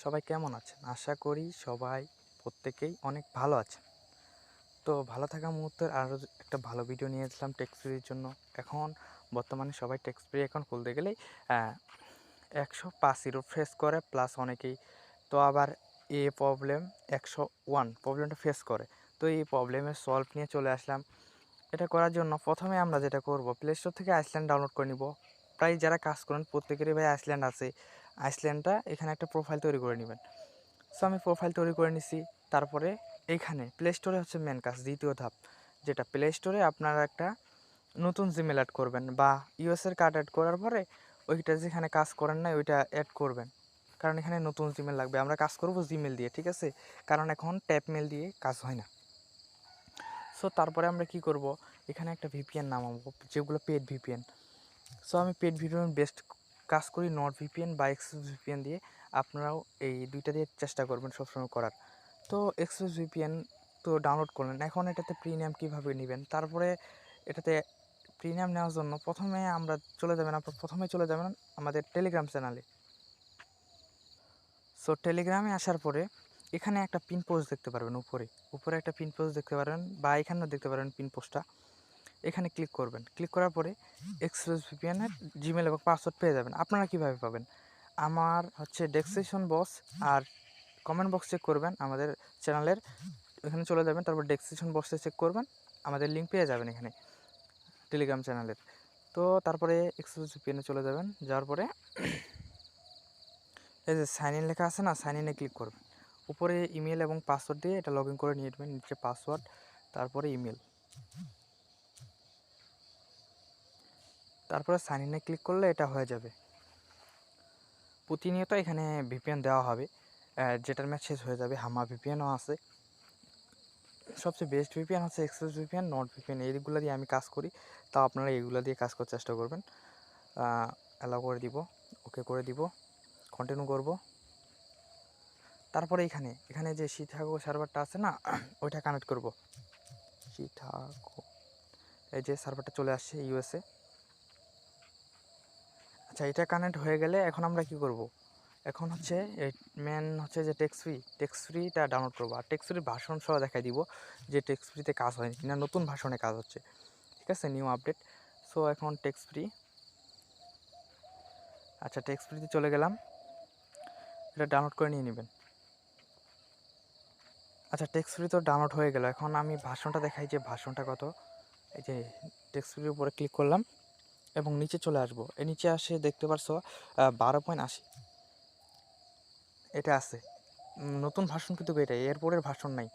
সবাই কেমন আছেন? আশা করি সবাই প্রত্যেকেই অনেক ভালো আছেন। তো ভালো থাকা মুহূর্তের আরও একটা ভালো ভিডিও নিয়ে আসলাম টেক্সফ্রির জন্য। এখন বর্তমানে সবাই টেক্সফ্রি অ্যাকাউন্ট খুলতে গেলেই 105 ফেস করে, প্লাস অনেকেই তো আবার প্রবলেম 101 প্রবলেমটা ফেস করে। তো এই প্রবলেমের সলভ নিয়ে চলে আসলাম। এটা করার জন্য প্রথমে আমরা যেটা করব, প্লে স্টোর থেকে আইসল্যান্ড ডাউনলোড করে নিব। প্রায় যারা কাজ করেন প্রত্যেকেরই ভাই আইসল্যান্ড আছে। আইসল্যান্ডটা এখানে একটা প্রোফাইল তৈরি করে নেবেন। সো আমি প্রোফাইল তৈরি করে নিছি। তারপরে এইখানে প্লে স্টোরে হচ্ছে মেন কাজ, দ্বিতীয় ধাপ, যেটা প্লে স্টোরে আপনারা একটা নতুন জিমেল অ্যাড করবেন বা ইউএসের কার্ড অ্যাড করার পরে ওইটা যেখানে কাজ করেন না ওইটা অ্যাড করবেন, কারণ এখানে নতুন জিমেল লাগবে। আমরা কাজ করব জিমেল দিয়ে, ঠিক আছে, কারণ এখন ট্যাপ মেল দিয়ে কাজ হয় না। সো তারপরে আমরা কি করব, এখানে একটা ভিপিএন নামাবো, যেগুলো পেড ভিপিএন। সো আমি পেড ভিপিএন বেস্ট কাজ করি, নট ভিপিএন বা এক্সপ্রেস ভিপিএন দিয়ে। আপনারাও এই দুইটা দিয়ে চেষ্টা করবেন সবসময় করার। তো এক্সপ্রেস ভিপিএন তো ডাউনলোড করলেন, এখন এটাতে প্রিমিয়াম কীভাবে নেবেন। তারপরে এটাতে প্রিমিয়াম নেওয়ার জন্য প্রথমে চলে যাবেন আমাদের টেলিগ্রাম চ্যানেলে। সো টেলিগ্রামে আসার পরে এখানে একটা পিন পোস্ট দেখতে পারবেন, উপরে একটা পিন পোস্ট দেখতে পারবেন, বা এখানেও দেখতে পারবেন পিন পোস্টটা। এখানে ক্লিক করবেন। ক্লিক করার পরে এক্সপ্রেস ভিপিএনের জিমেল এবং পাসওয়ার্ড পেয়ে যাবেন। আপনারা কীভাবে পাবেন? আমার হচ্ছে ডেসক্রিপশন বক্স আর কমেন্ট বক্স চেক করবেন আমাদের চ্যানেলের, এখানে চলে যাবেন। তারপর ডেসক্রিপশন বক্সে চেক করবেন, আমাদের লিঙ্ক পেয়ে যাবেন এখানে টেলিগ্রাম চ্যানেলের। তো তারপরে এক্সপ্রেস ভিপিএনে চলে যাবেন। যাওয়ার পরে এই যে সাইন ইন লেখা আছে না, সাইন ইনে ক্লিক করবেন। উপরে ইমেল এবং পাসওয়ার্ড দিয়ে এটা লগ ইন করে নিয়ে নেবেন। নিচে পাসওয়ার্ড, তারপরে ইমেল, তারপরে সাইন ইনে ক্লিক করলে এটা হয়ে যাবে। প্রতিনিয়ত এখানে ভিপিএন দেওয়া হবে, যেটার ম্যাচ শেষ হয়ে যাবে। হামা ভিপিএনও আছে। সবচেয়ে বেস্ট ভিপিএন হচ্ছে এক্সপ্রেস ভিপিএন, নট ভিপিএন। এইগুলো দিয়ে আমি কাজ করি, তাও আপনারা এইগুলো দিয়ে কাজ করার চেষ্টা করবেন। অ্যালাউ করে দিব, ওকে করে দিব, কন্টিনিউ করব। তারপরে এখানে যে শিকাগো সার্ভারটা আছে না, ওইটা কানেক্ট করব। শিকাগো, এই যে সার্ভারটা চলে আসছে ইউএসএ। আচ্ছা, এটা কানেক্ট হয়ে গেলে এখন আমরা কি করব, এখন হচ্ছে মেন হচ্ছে যে টেক্সফ্রিটা ডাউনলোড করবো। আর টেক্সফ্রির ভার্সন সহ দেখাই দিব যে টেক্সফ্রিতে কাজ হয়নি কিনা, নতুন ভার্সনে কাজ হচ্ছে, ঠিক আছে, নিউ আপডেট। সো এখন টেক্সফ্রি, আচ্ছা টেক্সফ্রিতে চলে গেলাম, এটা ডাউনলোড করে নিয়ে নেবেন। আচ্ছা টেক্সফ্রি তো ডাউনলোড হয়ে গেল। এখন আমি ভার্সনটা দেখাই যে ভার্সনটা কত। এই যে টেক্সফ্রির উপরে ক্লিক করলাম এবং নিচে চলে আসবো। এই নিচে আসে দেখতে পারছো 12.80 এটা আছে। নতুন ভার্সন কিন্তু এটাই, এরপরের ভার্সন নাই।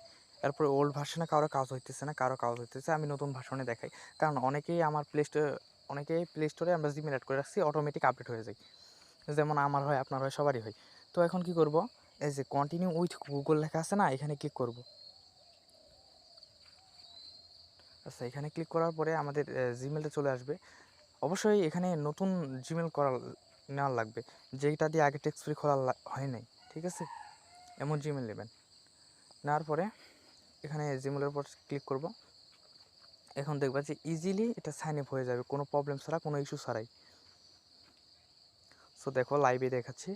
এরপরে ওল্ড ভার্সনে কারো কাজ হইতেছে না, আমি নতুন ভার্সনে দেখাই, কারণ অনেকেই প্লে স্টোরে আমরা জিমেল অ্যাড করে রাখছি, অটোমেটিক আপডেট হয়ে যায়। যেমন আমার হয়, আপনার হয়, সবারই হয়। তো এখন কি করব, এই যে কন্টিনিউ উইথ গুগল লেখা আছে না, এখানে ক্লিক করব। আচ্ছা, এখানে ক্লিক করার পরে আমাদের জিমেলটা চলে আসবে। অবশ্যই এখানে নতুন জিমেল নেওয়ার লাগবে, যেইটা দিয়ে আগে টেক্সট ফ্রি খোলা হয় নাই, ঠিক আছে, এমন জিমেল নেবেন। নেওয়ার পরে এখানে জিমেলের উপর ক্লিক করব। এখন দেখবা যে ইজিলি এটা সাইন আপ হয়ে যাবে, কোনো প্রবলেম ছাড়া, কোনো ইস্যু ছাড়াই। সো দেখো লাইভে দেখাচ্ছি।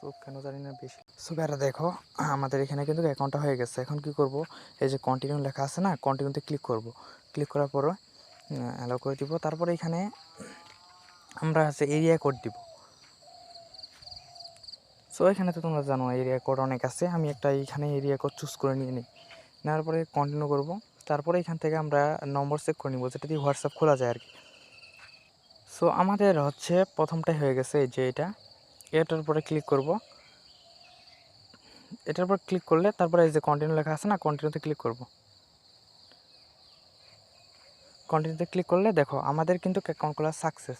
সো কেন জানি না বেশি। সো বেড়া দেখো আমাদের এখানে কিন্তু অ্যাকাউন্টটা হয়ে গেছে। এখন কি করব, এই যে কন্টিনিউ লেখা আছে না, কন্টিনিউতে ক্লিক করব। ক্লিক করার পরে অ্যালাউ করে দিব। তারপরে এখানে আমরা হচ্ছে এরিয়া কোড দিব। সো এখানে তো তোমরা জানো এরিয়া কোড অনেক আছে, আমি একটা এইখানে এরিয়া কোড চুজ করে নিয়ে নিই। নেওয়ার পরে কন্টিনিউ করব। তারপরে এখান থেকে আমরা নম্বর চেক করে নিব, যেটা দিয়ে হোয়াটসঅ্যাপ খোলা যায় আর কি। সো আমাদের হচ্ছে প্রথমটাই হয়ে গেছে, এই যে এটার উপরে ক্লিক করব। এটার উপর ক্লিক করলে তারপরে এই যে কন্টিনিউ লেখা আছে না, কন্টিনিউতে ক্লিক করব। কন্টিনিউতে ক্লিক করলে দেখো আমাদের কিন্তু অ্যাকাউন্ট খোলা সাকসেস,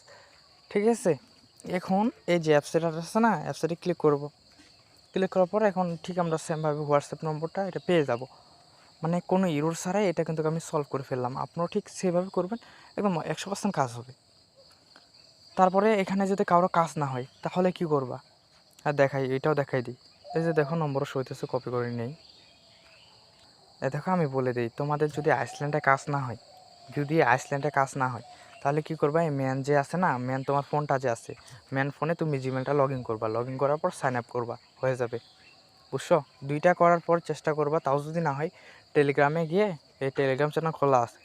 ঠিক আছে। এখন এই যে অ্যাপসেট আছে না, অ্যাপসেটে ক্লিক করব। ক্লিক করার পর এখন ঠিক আমরা সেমভাবে হোয়াটসঅ্যাপ নম্বরটা এটা পেয়ে যাব, মানে কোনো ইরর ছাড়াই এটা কিন্তু আমি সলভ করে ফেললাম। আপনারাও ঠিক সেভাবে করবেন, একদম 100% কাজ হবে। তারপরে এখানে যদি কারো কাজ না হয় তাহলে কি করবা, আর দেখাই, এটাও দেখাই দিই। এই যে দেখো নম্বর সইতেছে, কপি করে নেই। দেখো আমি বলে দিই, তোমাদের যদি আইসল্যান্ডে কাজ না হয়, তাহলে কি করবা, এই ম্যান যে আছে না, ম্যান তোমার ফোনটা যে আছে, ম্যান ফোনে তুমি জিমেলটা লগ ইন করবা, লগ ইন করার পর সাইন আপ করবা, হয়ে যাবে। বুঝছো? দুইটা করার পর চেষ্টা করবা, তাও যদি না হয় টেলিগ্রামে গিয়ে, এই টেলিগ্রাম চ্যানেল খোলা আছে,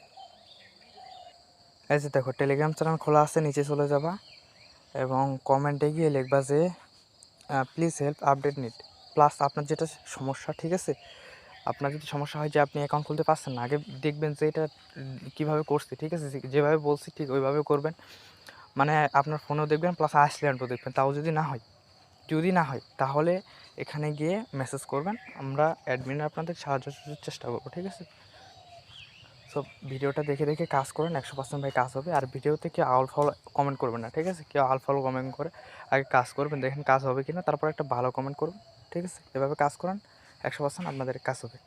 এই যে দেখো টেলিগ্রাম চ্যানেল খোলা আছে, নিচে চলে যাবা এবং কমেন্টে গিয়ে লিখবা যে please help update need, plus আপনার যেটা সমস্যা, ঠিক আছে, আপনার যদি সমস্যা হয় যে আপনি অ্যাকাউন্ট খুলতে পারছেন না, আগে দেখবেন যে এটা কীভাবে করছি, ঠিক আছে, যেভাবে বলছি ঠিক ওইভাবে করবেন, মানে আপনার ফোনেও দেখবেন প্লাস আইসল্যান্ডও দেখবেন। তাও যদি না হয় তাহলে এখানে গিয়ে মেসেজ করবেন, আমরা অ্যাডমিন আপনাদের সাহায্য চেষ্টা করবো, ঠিক আছে। সো ভিডিওটা দেখে কাজ করেন, 100% ভাই কাজ হবে। আর ভিডিওতে কেউ আউল ফাউল কমেন্ট করবেন না, ঠিক আছে, কেউ আউল ফাউল কমেন্ট করে আগে কাজ করবেন, দেখেন কাজ হবে কিনা, তারপর একটা ভালো কমেন্ট করবেন, ঠিক আছে। এভাবে কাজ করেন, 100% আপনাদের কাজ হবে।